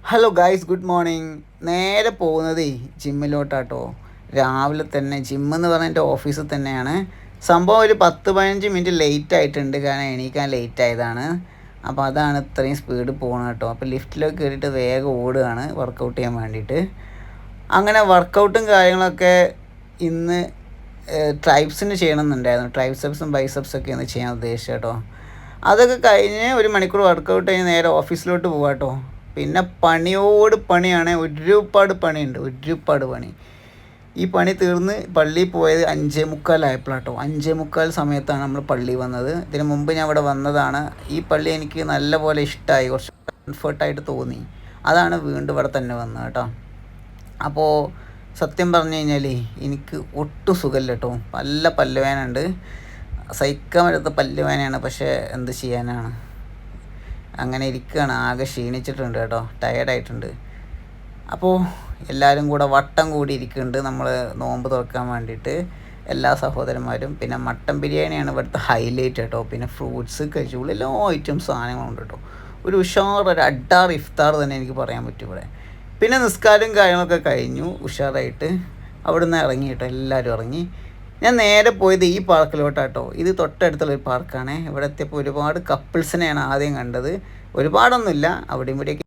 Hello guys, good morning. നേരെ പോകുന്നത് ജിമ്മിലോട്ടാട്ടോ. രാവിലെ തന്നെ ജിമ്മെന്ന് പറഞ്ഞാൽ എൻ്റെ ഓഫീസിൽ തന്നെയാണ്. സംഭവം ഒരു 10-15 മിനിറ്റ് ലേറ്റ് ആയിട്ടുണ്ട്, കാരണം എണീക്കാൻ ലേറ്റ് ആയതാണ്. അപ്പോൾ അതാണ് ഇത്രയും സ്പീഡ് പോകണം കേട്ടോ. അപ്പോൾ ലിഫ്റ്റിലൊക്കെ കയറിയിട്ട് വേഗം ഓടുകയാണ് വർക്കൗട്ട് ചെയ്യാൻ വേണ്ടിയിട്ട്. അങ്ങനെ വർക്കൗട്ടും കാര്യങ്ങളൊക്കെ ഇന്ന് ട്രൈപ്സിന് ചെയ്യണമെന്നുണ്ടായിരുന്നു. ട്രൈസെപ്സും ബൈസെപ്സൊക്കെ ഒന്ന് ചെയ്യാൻ ഉദ്ദേശിച്ചു കേട്ടോ. അതൊക്കെ കഴിഞ്ഞ് 1 മണിക്കൂർ വർക്കൗട്ട് കഴിഞ്ഞ് നേരെ ഓഫീസിലോട്ട് പോകാം കേട്ടോ. പിന്നെ പണിയോട് പണിയാണ്, ഒരുപാട് പണിയുണ്ട്, ഒരുപാട് പണി. ഈ പണി തീർന്ന് പള്ളിയിൽ പോയത് 5:45 5:45 സമയത്താണ് നമ്മൾ പള്ളി വന്നത്. ഇതിന് മുമ്പ് ഞാൻ ഇവിടെ വന്നതാണ്. ഈ പള്ളി എനിക്ക് നല്ലപോലെ ഇഷ്ടമായി, കുറച്ച് കംഫർട്ടായിട്ട് തോന്നി. അതാണ് വീണ്ടും ഇവിടെ തന്നെ വന്നത് കേട്ടോ. അപ്പോൾ സത്യം പറഞ്ഞു കഴിഞ്ഞാൽ എനിക്ക് ഒട്ടും സുഖമില്ല കേട്ടോ. നല്ല പല്ലുവേദന ഉണ്ട്, സഹിക്കാൻ പറ്റാത്ത പല്ലുവേദനയാണ്. പക്ഷേ എന്ത് ചെയ്യാനാണ്, അങ്ങനെ ഇരിക്കുകയാണ്. ആകെ ക്ഷീണിച്ചിട്ടുണ്ട് കേട്ടോ, ടയേർഡായിട്ടുണ്ട്. അപ്പോൾ എല്ലാവരും കൂടെ വട്ടം കൂടി ഇരിക്കുന്നുണ്ട് നമ്മൾ നോമ്പ് തുറക്കാൻ വേണ്ടിയിട്ട്, എല്ലാ സഹോദരന്മാരും. പിന്നെ മട്ടൻ ബിരിയാണിയാണ് ഇവിടുത്തെ ഹൈലൈറ്റ് കേട്ടോ. പിന്നെ ഫ്രൂട്ട്സ്, കജൂൾ, എല്ലാ ഐറ്റംസ് സാധനങ്ങളുണ്ട് കേട്ടോ. ഒരു ഒരു അഡാർ ഇഫ്താർ തന്നെ എനിക്ക് പറയാൻ പറ്റും ഇവിടെ. പിന്നെ നിസ്കാരവും കാര്യങ്ങളൊക്കെ കഴിഞ്ഞു ഉഷാറായിട്ട് അവിടെ നിന്ന് ഇറങ്ങി കേട്ടോ. എല്ലാവരും ഇറങ്ങി. ഞാൻ നേരെ പോയത് ഈ പാർക്കിലോട്ടാട്ടോ. ഇത് തൊട്ടടുത്തുള്ളൊരു പാർക്കാണ്. ഇവിടെ എത്തിയപ്പോൾ ഒരുപാട് കപ്പിൾസിനെയാണ് ആദ്യം കണ്ടത്. ഒരുപാടൊന്നുമില്ല, അവിടെയും ഇവിടെയൊക്കെ